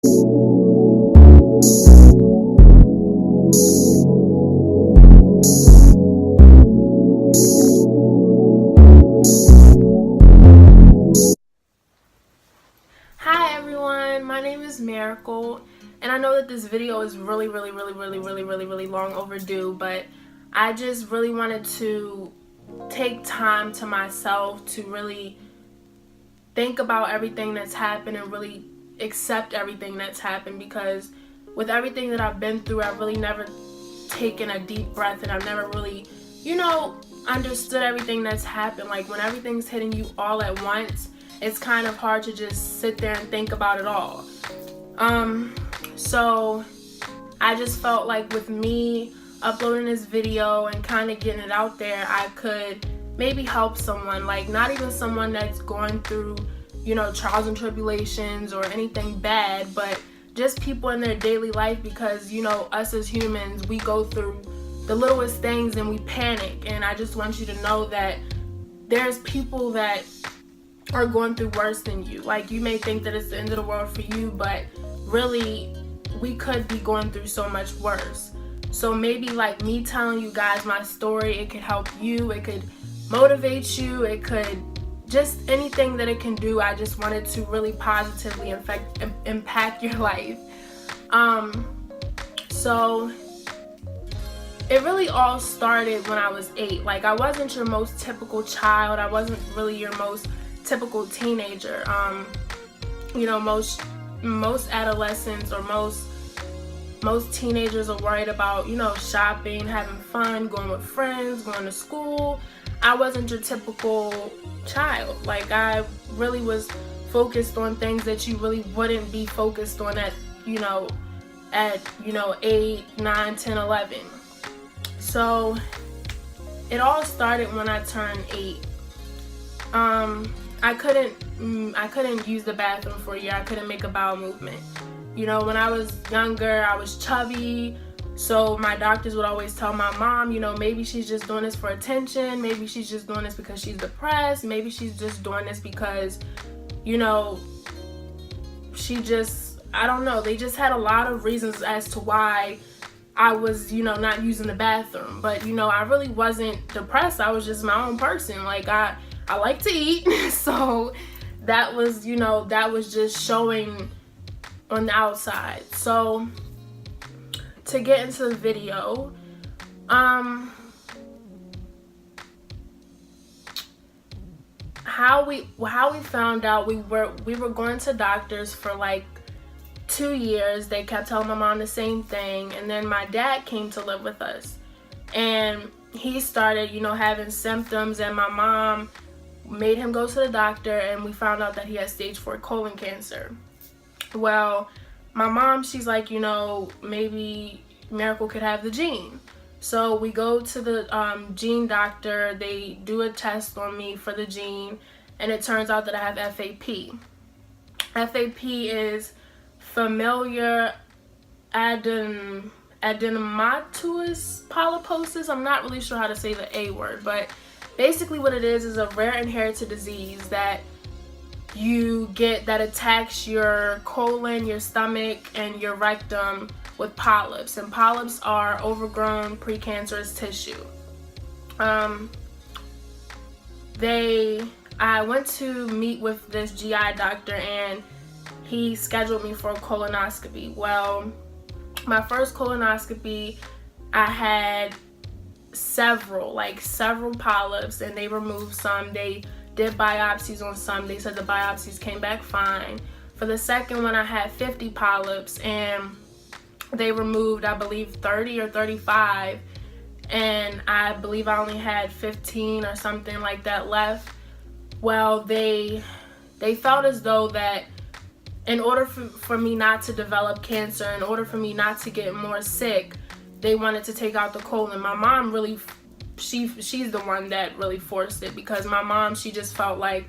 Hi everyone, my name is Myracle, and I know that this video is really long overdue, but I just really wanted to take time to myself to really think about everything that's happened and really accept everything that's happened, because with everything that I've been through, I've really never taken a deep breath, and I've never really, understood everything that's happened. Like, when everything's hitting you all at once, it's kind of hard to just sit there and think about it all. So I just felt like with me uploading this video and kind of getting it out there, I could maybe help someone, like not even someone that's going through, trials and tribulations or anything bad, but just people in their daily life, because, us as humans, we go through the littlest things and we panic. And I just want you to know that there's people that are going through worse than you. Like, you may think that it's the end of the world for you, but really we could be going through so much worse. So maybe like me telling you guys my story, it could help you, it could motivate you, it could just anything that it can do. I just wanted to really positively impact your life. So it really all started when I was 8. Like, I wasn't your most typical child. I wasn't really your most typical teenager. Most adolescents or most teenagers are worried about, shopping, having fun, going with friends, going to school. I wasn't your typical child. Like, I really was focused on things that you really wouldn't be focused on at 8, 9, 10, 11. So it all started when I turned 8. I couldn't use the bathroom for a year. I couldn't make a bowel movement. When I was younger, I was chubby, so my doctors would always tell my mom, maybe she's just doing this for attention, maybe she's just doing this because she's depressed, maybe she's just doing this because, she just, I don't know, they just had a lot of reasons as to why I was, not using the bathroom. But, I really wasn't depressed. I was just my own person. Like, I like to eat, so that was, that was just showing on the outside. So to get into the video, how we found out, we were going to doctors for like 2 years. They kept telling my mom the same thing, and then my dad came to live with us, and he started, having symptoms, and my mom made him go to the doctor, and we found out that he had stage 4 colon cancer. Well, my mom, she's like, maybe Myracle could have the gene. So we go to the gene doctor. They do a test on me for the gene, and it turns out that I have FAP. FAP is familiar adenomatous polyposis. I'm not really sure how to say the A word, but basically what it is a rare inherited disease that you get that attacks your colon, your stomach, and your rectum with polyps. And polyps are overgrown precancerous tissue. I went to meet with this GI doctor, and he scheduled me for a colonoscopy. Well, my first colonoscopy, I had several polyps, and they removed some. They did biopsies on some. They said the biopsies came back fine. For the second one, I had 50 polyps, and they removed, I believe, 30 or 35, and I believe I only had 15 or something like that left. Well, they felt as though that in order for me not to develop cancer, in order for me not to get more sick, they wanted to take out the colon. My mom really, she's the one that really forced it, because my mom, she just felt like,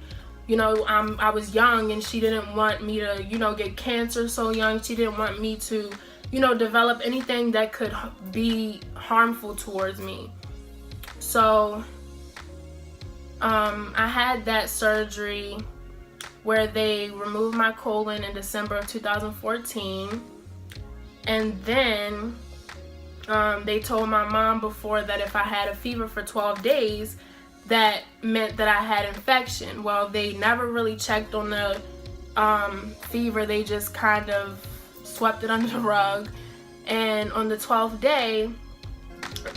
I was young, and she didn't want me to, get cancer so young. She didn't want me to, develop anything that could be harmful towards me. So I had that surgery where they removed my colon in December of 2014. And then they told my mom before that if I had a fever for 12 days, that meant that I had infection. Well, they never really checked on the fever. They just kind of swept it under the rug. And on the 12th day,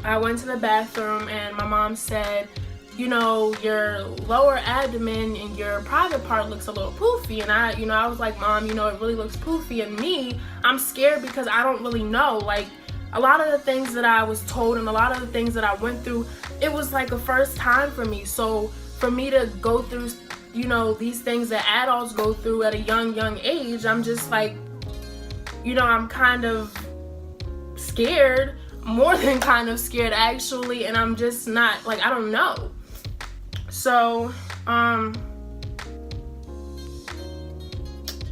I went to the bathroom and my mom said, you know, your lower abdomen and your private part looks a little poofy. And I was like, Mom, you know, it really looks poofy. And me, I'm scared because I don't really know. Like, a lot of the things that I was told and a lot of the things that I went through, it was like a first time for me. So for me to go through, you know, these things that adults go through at a young age, I'm just like, you know, I'm kind of scared, more than kind of scared actually. And I'm just not, like, I don't know. So,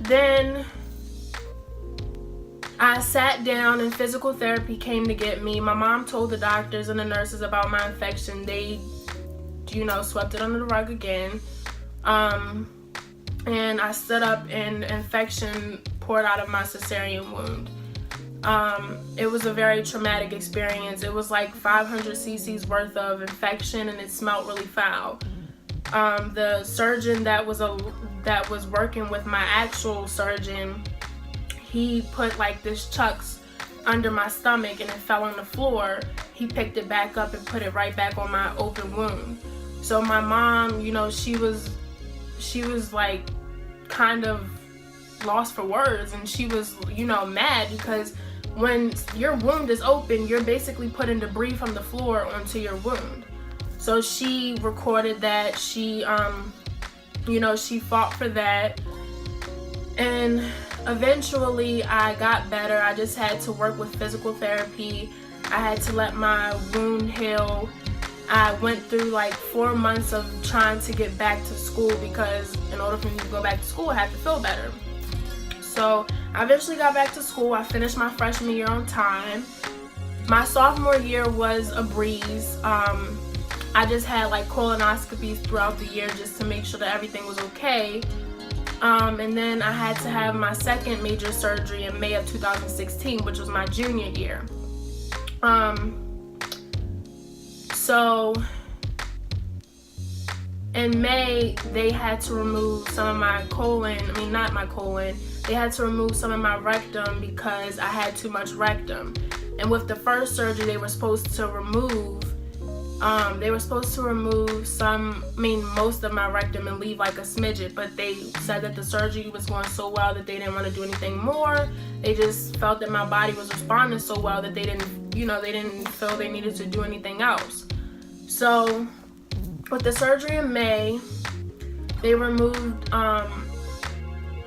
then I sat down and physical therapy came to get me. My mom told the doctors and the nurses about my infection. They, you know, swept it under the rug again. And I stood up and infection poured out of my cesarean wound. It was a very traumatic experience. It was like 500 cc's worth of infection and it smelled really foul. The surgeon that was working with my actual surgeon, he put like this chucks under my stomach and it fell on the floor. He picked it back up and put it right back on my open wound. So my mom, you know, she was like kind of lost for words, and she was, you know, mad because when your wound is open, you're basically putting debris from the floor onto your wound. So she recorded that. She, you know, she fought for that. And eventually I got better. I just had to work with physical therapy. I had to let my wound heal. I went through like 4 months of trying to get back to school because in order for me to go back to school, I had to feel better. So I eventually got back to school. I finished my freshman year on time. My sophomore year was a breeze. I just had like colonoscopies throughout the year just to make sure that everything was okay. And then I had to have my second major surgery in May of 2016, which was my junior year. So in May, they had to remove some of my they had to remove some of my rectum because I had too much rectum. And with the first surgery, they were supposed to remove most of my rectum and leave like a smidget, but they said that the surgery was going so well that they didn't want to do anything more. They just felt that my body was responding so well that they didn't feel they needed to do anything else. So with the surgery in May, they removed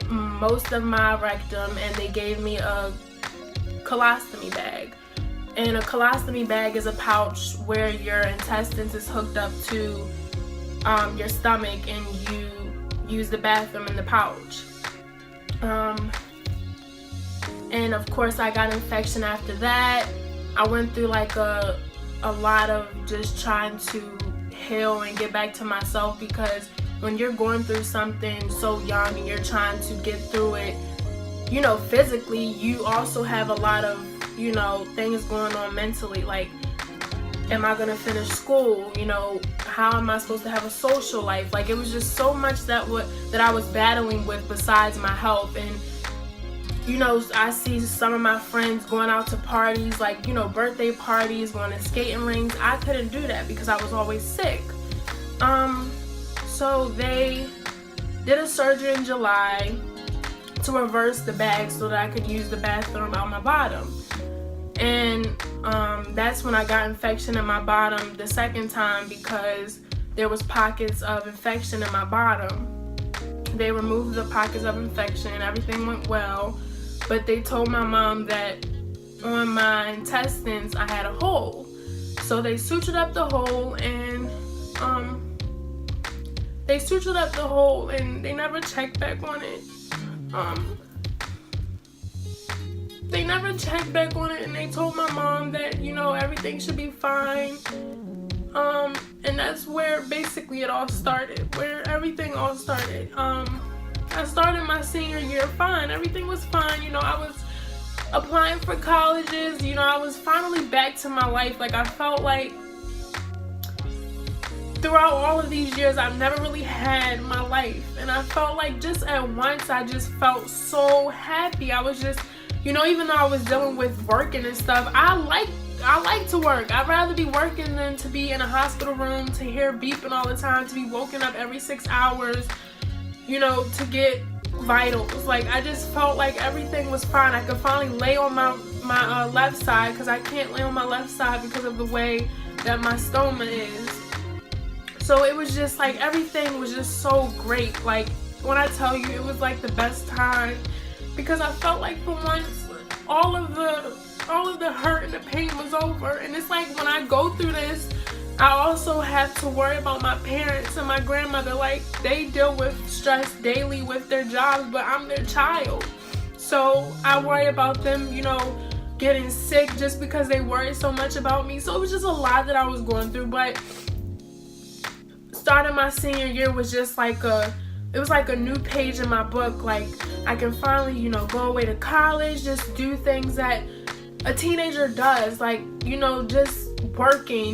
most of my rectum and they gave me a colostomy bag. And a colostomy bag is a pouch where your intestines is hooked up to your stomach and you use the bathroom in the pouch. And of course I got infection after that. I went through like a lot of just trying to heal and get back to myself, because when you're going through something so young and you're trying to get through it, you know, physically, you also have a lot of, you know, things going on mentally. Like, am I gonna finish school? You know, how am I supposed to have a social life? Like, it was just so much that I was battling with besides my health. And you know, I see some of my friends going out to parties, like, you know, birthday parties, going to skating rinks. I couldn't do that because I was always sick. So they did a surgery in July to reverse the bag so that I could use the bathroom out my bottom. And that's when I got infection in my bottom the second time, because there was pockets of infection in my bottom. They removed the pockets of infection, everything went well, but they told my mom that on my intestines I had a hole. So they sutured up the hole and they never checked back on it. They never checked back on it, and they told my mom that, you know, everything should be fine. And that's where basically it all started, where everything all started. I started my senior year fine. Everything was fine. You know, I was applying for colleges. You know, I was finally back to my life. Like, I felt like throughout all of these years, I've never really had my life. And I felt like just at once, I just felt so happy. I was just, you know, even though I was dealing with working and stuff, I like to work. I'd rather be working than to be in a hospital room, to hear beeping all the time, to be woken up every 6 hours, you know, to get vitals. Like, I just felt like everything was fine. I could finally lay on my left side, because I can't lay on my left side because of the way that my stoma is. So it was just like, everything was just so great. Like, when I tell you, it was like the best time, because I felt like for once all of the hurt and the pain was over. And it's like, when I go through this, I also have to worry about my parents and my grandmother. Like, they deal with stress daily with their jobs, but I'm their child. So I worry about them, you know, getting sick just because they worry so much about me. So it was just a lot that I was going through. But starting my senior year was just like it was like a new page in my book. Like, I can finally, you know, go away to college, just do things that a teenager does, like, you know, just working.